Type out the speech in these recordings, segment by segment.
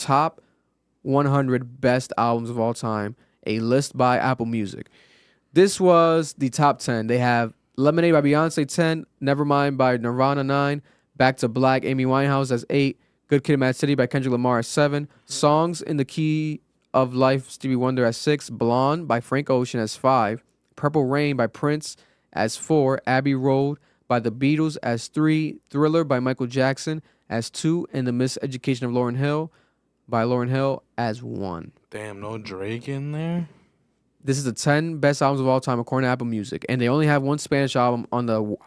top 100 best albums of all time, a list by Apple Music. This was the top 10. They have Lemonade by Beyonce 10, Nevermind by Nirvana 9, Back to Black, Amy Winehouse as 8, Good Kid, Mad City by Kendrick Lamar as 7, Songs in the Key of Life, Stevie Wonder as 6, Blonde by Frank Ocean as 5, Purple Rain by Prince as 4, Abbey Road by The Beatles as 3, Thriller by Michael Jackson as 2, and The Miseducation of Lauryn Hill by Lauryn Hill as 1. Damn, no Drake in there? This is the 10 best albums of all time according to Apple Music, and they only have one Spanish album on the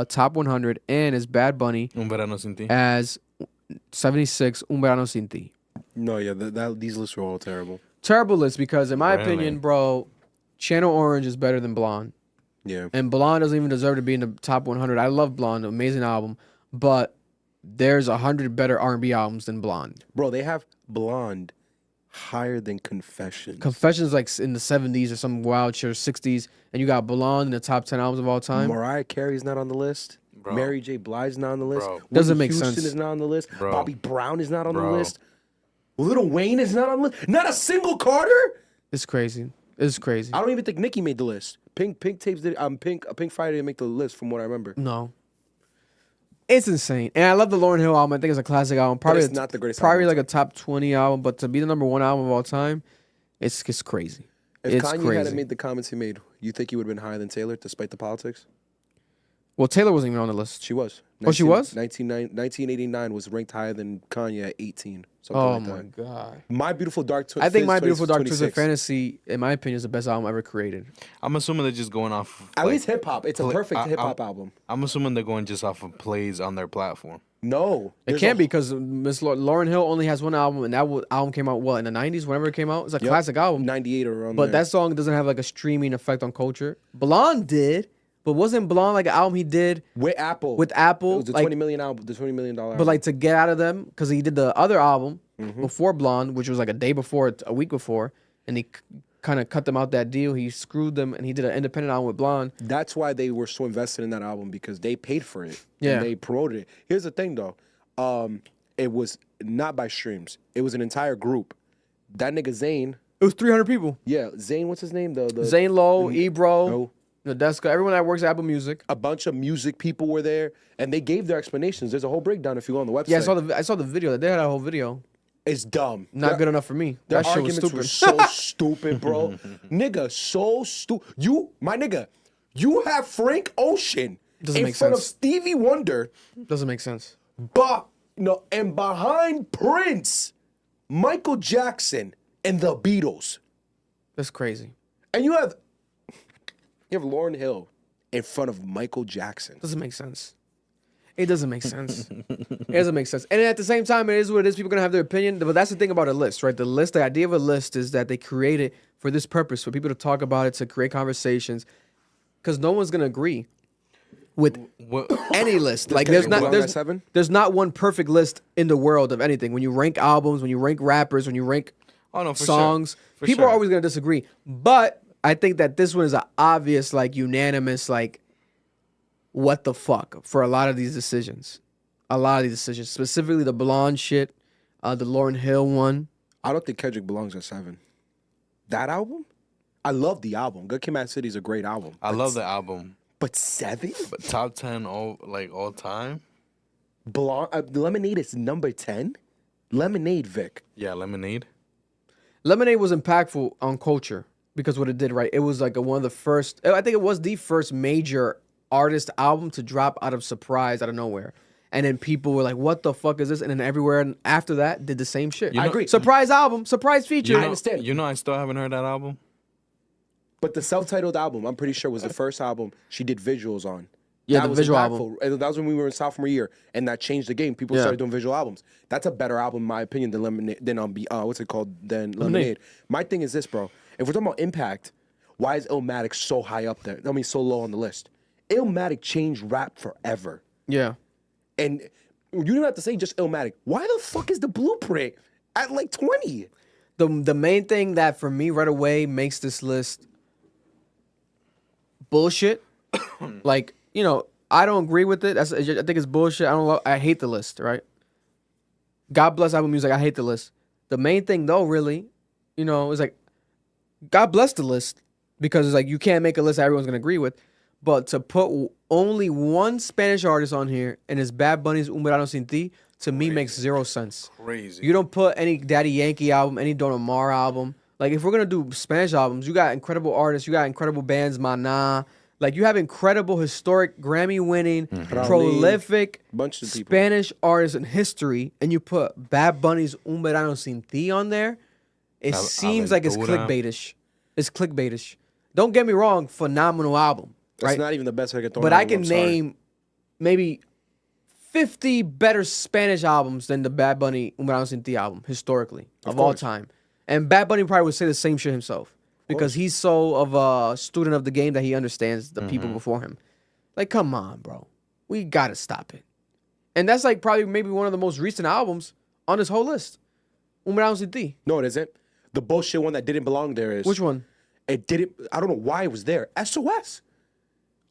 top 100, and it's Bad Bunny Un Verano Sin Ti. as 76, Un Verano Sin Ti. No, yeah, these lists are all terrible. Terrible list because, in my Really? opinion, bro, Channel Orange is better than Blonde. Yeah. And Blonde doesn't even deserve to be in the top 100. I love Blonde, amazing album, but there's 100 better R&B albums than Blonde. Bro, they have Blonde higher than Confessions. Confessions like in the 70s or some wild shit, or 60s, and you got Blonde in the top 10 albums of all time. Mariah Carey's not on the list. Bro. Mary J. Blige's not on the list. Bro. Whitney Doesn't make Houston sense. is not on the list. Bro. Bobby Brown is not on the Bro. list. Lil Wayne is not on the list. Not a single Carter. It's crazy. It's crazy. I don't even think Nicki made the list. Pink tapes did. Pink Friday didn't make the list from what I remember. No. It's insane. And I love the Lauryn Hill album. I think it's a classic album. Probably it's not the greatest Probably album like a top 20 album, but to be the number 1 album of all time, it's crazy. If It's Kanye crazy. hadn't made the comments he made, you think he would have been higher than Taylor despite the politics? Well, Taylor wasn't even on the list. She was. Oh, she was? 1989 was ranked higher than Kanye at 18. Something Oh like my that. God. My Beautiful Dark I think My Beautiful Dark 26. Twisted Fantasy, in my opinion, is the best album ever created. I'm assuming they're just going off of, At like, least hip hop. It's a perfect hip hop I'm- album. I'm assuming they're going just off of plays on their platform. No. It can't be because Miss Lauryn Hill only has one album, and that album came out, what, in the 90s, whenever it came out? It's a classic album. 98 or around But there. that song doesn't have like a streaming effect on culture. Blonde did, but wasn't Blonde like an album he did with Apple. with Apple? It was the like, $20 million album. The $20 million album. but like to get out of them, because he did the other album Mm-hmm. before Blonde, which was like a day before, a week before, and he kind of cut them out that deal. He screwed them, and he did an independent album with Blonde. That's why they were so invested in that album, because they paid for it. Yeah. And they promoted it. Here's the thing though. It was not by streams. It was an entire group. That nigga Zayn. It was 300 people. Yeah, Zayn, what's his name? The Zane Lowe, Ebro, No. Nadeska, everyone that works at Apple Music. A bunch of music people were there, and they gave their explanations. There's a whole breakdown if you go on the website. Yeah, I saw the video. They had a whole video. It's dumb. Not good enough for me. Their That shit was arguments stupid. were so stupid, bro. Nigga, so stupid. My nigga, you have Frank Ocean Doesn't in make front of sense. Stevie Wonder, Doesn't make sense. and behind Prince, Michael Jackson, and the Beatles. That's crazy. And you have Lauryn Hill in front of Michael Jackson. Doesn't make sense. It doesn't make sense. It doesn't make sense. And at the same time, it is what it is. People are going to have their opinion. But that's the thing about a list, right? The idea of a list is that they create it for this purpose, for people to talk about it, to create conversations. Because no one's going to agree with What? any list. Like Kendrick Lamar at 7? there's not one perfect list in the world of anything. When you rank albums, when you rank rappers, when you rank Oh no, for songs, sure. For people sure. are always going to disagree. But I think that this one is an obvious, like, unanimous, like, what the fuck for a lot of these decisions. A lot of these decisions, specifically the Blonde shit, the Lauryn Hill one. I don't think Kendrick belongs at 7. That album? I love the album. Good Kid, Mad City is a great album. I love the album, But 7? but top 10 all time. Lemonade is number 10? Lemonade, Vic. Yeah, Lemonade. Lemonade was impactful on culture because what it did, right? It was like one of the first, I think it was the first major artist album to drop out of surprise, out of nowhere. And then people were like, what the fuck is this? And then everywhere and after that did the same shit. I agree. Surprise album, surprise feature. I understand. You know, I still haven't heard that album. But the self-titled album, I'm pretty sure, was the first album she did visuals on. Yeah, That the was visual impactful. album. And that was when we were in sophomore year, and that changed the game. People Yeah. started doing visual albums. That's a better album, in my opinion, than Lemonade. Than Lemonade. My thing is this, bro. If we're talking about impact, why is Illmatic so high up there? I mean, so low on the list. Illmatic changed rap forever, Yeah. and you don't have to say just Illmatic. Why the fuck is the Blueprint at like 20? The main thing that for me right away makes this list bullshit. Like, you know, I don't agree with it. I think it's bullshit. I hate the list, right? God bless Apple Music. I hate the list. The main thing though, really, you know, is like, God bless the list because it's like you can't make a list that everyone's gonna agree with, but to put only one Spanish artist on here and it's Bad Bunny's Un Verano Sin Ti, to me makes zero sense. Crazy. You don't put any Daddy Yankee album, any Don Omar album. Like if we're gonna do Spanish albums, you got incredible artists, you got incredible bands, mAAd. Like you have incredible, historic, Grammy-winning, prolific Bunch of people. Spanish artists in history, and you put Bad Bunny's Un Verano Sin Ti on there. It seems like it's Aventura. clickbaitish. It's clickbaitish. Don't get me wrong, phenomenal album, It's right? not even the best reggaeton But I album, can I'm sorry. name maybe 50 better Spanish albums than the Bad Bunny Un Verano Sin Ti album, historically, of all course. time. And Bad Bunny probably would say the same shit himself because he's so of a student of the game that he understands the people before him. Like, come on, bro. We got to stop it. And that's like probably maybe one of the most recent albums on this whole list. Un Verano Sin Ti. No, it isn't. The bullshit one that didn't belong there is. Which one? It didn't. I don't know why it was there. SOS.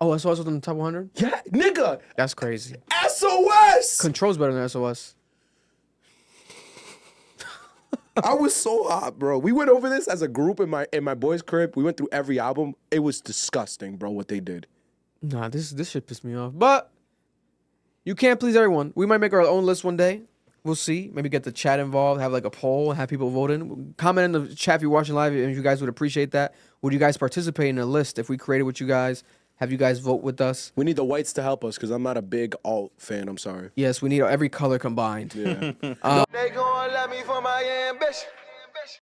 Oh, SOS was in the top 100? Yeah, nigga. That's crazy. SOS. Control's better than SOS. I was so hot, bro. We went over this as a group in my boys' crib. We went through every album. It was disgusting, bro, what they did. Nah, this shit pissed me off. But you can't please everyone. We might make our own list one day. We'll see. Maybe get the chat involved, have like a poll, have people vote in. Comment in the chat if you're watching live, and you guys would appreciate that. Would you guys participate in a list if we created with you guys? Have you guys vote with us? We need the whites to help us because I'm not a big alt fan. I'm sorry. Yes, we need every color combined. Yeah. They gon' love me for my ambition.